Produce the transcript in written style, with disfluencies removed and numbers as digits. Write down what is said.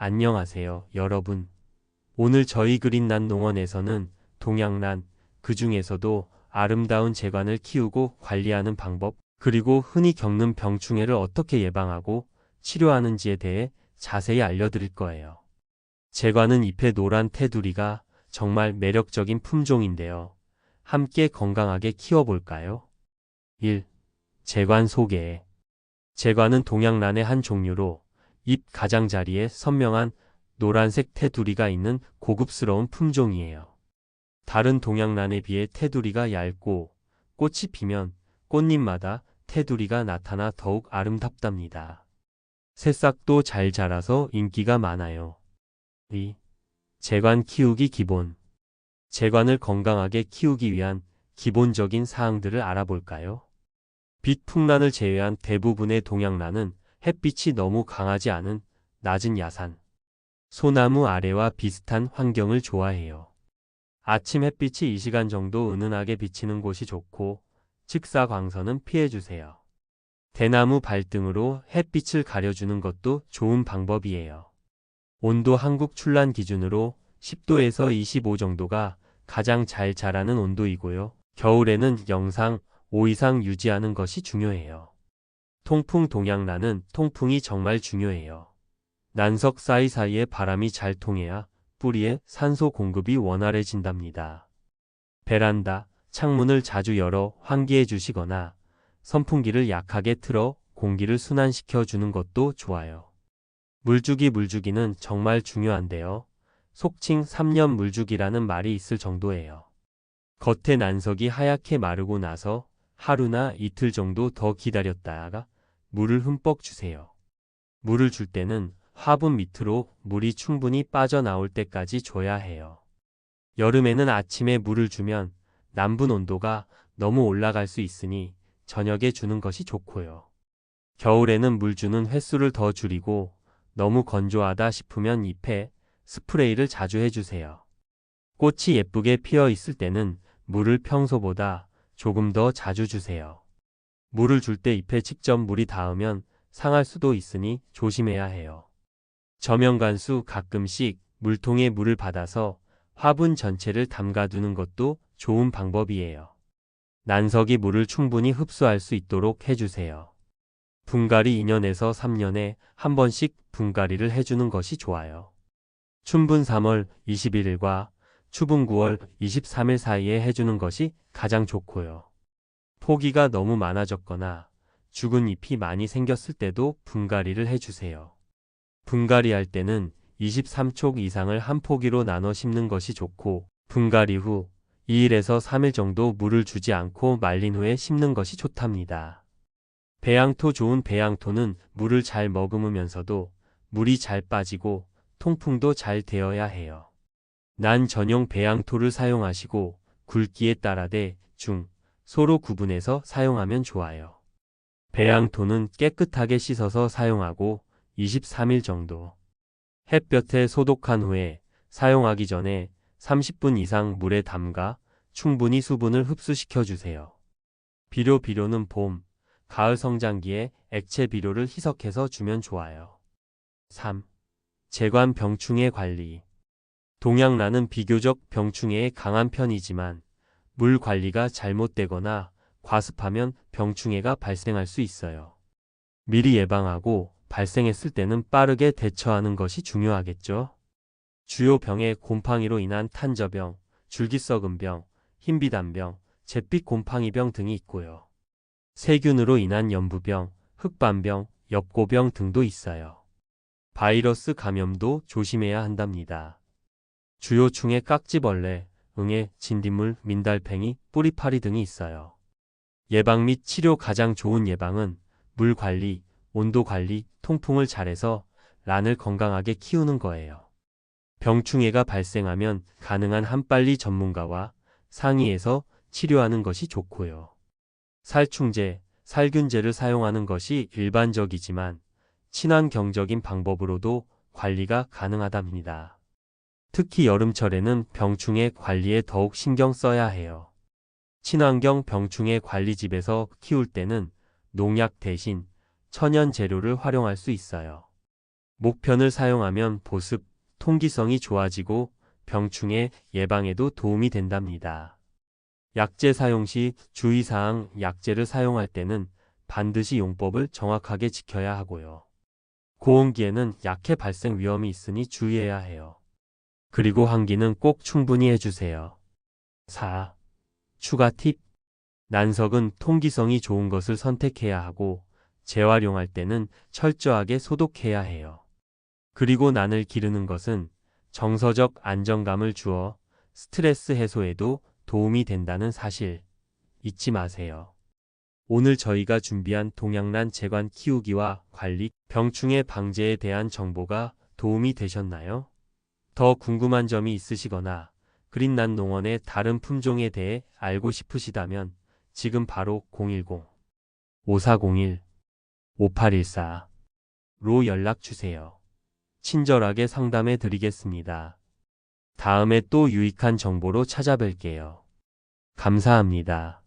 안녕하세요, 여러분. 오늘 저희 그린란 농원에서는 동양란, 그 중에서도 아름다운 재관을 키우고 관리하는 방법, 그리고 흔히 겪는 병충해를 어떻게 예방하고 치료하는지에 대해 자세히 알려드릴 거예요. 재관은 잎의 노란 테두리가 정말 매력적인 품종인데요. 함께 건강하게 키워볼까요? 1. 재관 소개. 재관은 동양란의 한 종류로 잎 가장자리에 선명한 노란색 테두리가 있는 고급스러운 품종이에요. 다른 동양란에 비해 테두리가 얇고 꽃이 피면 꽃잎마다 테두리가 나타나 더욱 아름답답니다. 새싹도 잘 자라서 인기가 많아요. 2. 재관 키우기 기본. 재관을 건강하게 키우기 위한 기본적인 사항들을 알아볼까요? 빛 풍란을 제외한 대부분의 동양란은 햇빛이 너무 강하지 않은 낮은 야산, 소나무 아래와 비슷한 환경을 좋아해요. 아침 햇빛이 2시간 정도 은은하게 비치는 곳이 좋고 직사 광선은 피해주세요. 대나무 발등으로 햇빛을 가려주는 것도 좋은 방법이에요. 온도 한국 출란 기준으로 10도에서 25 정도가 가장 잘 자라는 온도이고요. 겨울에는 영상 5 이상 유지하는 것이 중요해요. 통풍 동양란은 통풍이 정말 중요해요. 난석 사이사이에 바람이 잘 통해야 뿌리에 산소 공급이 원활해진답니다. 베란다, 창문을 자주 열어 환기해 주시거나 선풍기를 약하게 틀어 공기를 순환시켜 주는 것도 좋아요. 물주기는 정말 중요한데요. 속칭 3년 물주기라는 말이 있을 정도예요. 겉에 난석이 하얗게 마르고 나서 하루나 이틀 정도 더 기다렸다가 물을 흠뻑 주세요. 물을 줄 때는 화분 밑으로 물이 충분히 빠져나올 때까지 줘야 해요. 여름에는 아침에 물을 주면 남분 온도가 너무 올라갈 수 있으니 저녁에 주는 것이 좋고요. 겨울에는 물 주는 횟수를 더 줄이고 너무 건조하다 싶으면 잎에 스프레이를 자주 해주세요. 꽃이 예쁘게 피어 있을 때는 물을 평소보다 조금 더 자주 주세요. 물을 줄 때 잎에 직접 물이 닿으면 상할 수도 있으니 조심해야 해요. 저명간수 가끔씩 물통에 물을 받아서 화분 전체를 담가두는 것도 좋은 방법이에요. 난석이 물을 충분히 흡수할 수 있도록 해주세요. 분갈이 2년에서 3년에 한 번씩 분갈이를 해주는 것이 좋아요. 춘분 3월 21일과 추분 9월 23일 사이에 해주는 것이 가장 좋고요. 포기가 너무 많아졌거나 죽은 잎이 많이 생겼을 때도 분갈이를 해주세요. 분갈이할 때는 23촉 이상을 한 포기로 나눠 심는 것이 좋고 분갈이 후 2일에서 3일 정도 물을 주지 않고 말린 후에 심는 것이 좋답니다. 배양토. 좋은 배양토는 물을 잘 머금으면서도 물이 잘 빠지고 통풍도 잘 되어야 해요. 난 전용 배양토를 사용하시고 굵기에 따라 대, 중, 소로 구분해서 사용하면 좋아요. 배양토는 깨끗하게 씻어서 사용하고 23일 정도 햇볕에 소독한 후에 사용하기 전에 30분 이상 물에 담가 충분히 수분을 흡수시켜 주세요. 비료는 봄, 가을 성장기에 액체 비료를 희석해서 주면 좋아요. 3. 재관 병충해 관리. 동양란은 비교적 병충해에 강한 편이지만 물 관리가 잘못되거나 과습하면 병충해가 발생할 수 있어요. 미리 예방하고 발생했을 때는 빠르게 대처하는 것이 중요하겠죠. 주요 병의 곰팡이로 인한 탄저병, 줄기썩은병, 흰비단병, 잿빛 곰팡이병 등이 있고요. 세균으로 인한 연부병, 흑반병, 엽고병 등도 있어요. 바이러스 감염도 조심해야 한답니다. 주요 충해 깍지벌레, 응애, 진딧물, 민달팽이, 뿌리파리 등이 있어요. 예방 및 치료. 가장 좋은 예방은 물 관리, 온도 관리, 통풍을 잘해서 란을 건강하게 키우는 거예요. 병충해가 발생하면 가능한 한 빨리 전문가와 상의해서 치료하는 것이 좋고요. 살충제, 살균제를 사용하는 것이 일반적이지만 친환경적인 방법으로도 관리가 가능하답니다. 특히 여름철에는 병충해 관리에 더욱 신경 써야 해요. 친환경 병충해 관리집에서 키울 때는 농약 대신 천연 재료를 활용할 수 있어요. 목편을 사용하면 보습, 통기성이 좋아지고 병충해 예방에도 도움이 된답니다. 약재 사용 시 주의사항. 약재를 사용할 때는 반드시 용법을 정확하게 지켜야 하고요. 고온기에는 약해 발생 위험이 있으니 주의해야 해요. 그리고 환기는 꼭 충분히 해주세요. 4. 추가 팁. 난석은 통기성이 좋은 것을 선택해야 하고 재활용할 때는 철저하게 소독해야 해요. 그리고 난을 기르는 것은 정서적 안정감을 주어 스트레스 해소에도 도움이 된다는 사실 잊지 마세요. 오늘 저희가 준비한 동양란 제관 키우기와 관리, 병충해 방제에 대한 정보가 도움이 되셨나요? 더 궁금한 점이 있으시거나 그린란 농원의 다른 품종에 대해 알고 싶으시다면 지금 바로 010-5401-5814로 연락 주세요. 친절하게 상담해 드리겠습니다. 다음에 또 유익한 정보로 찾아뵐게요. 감사합니다.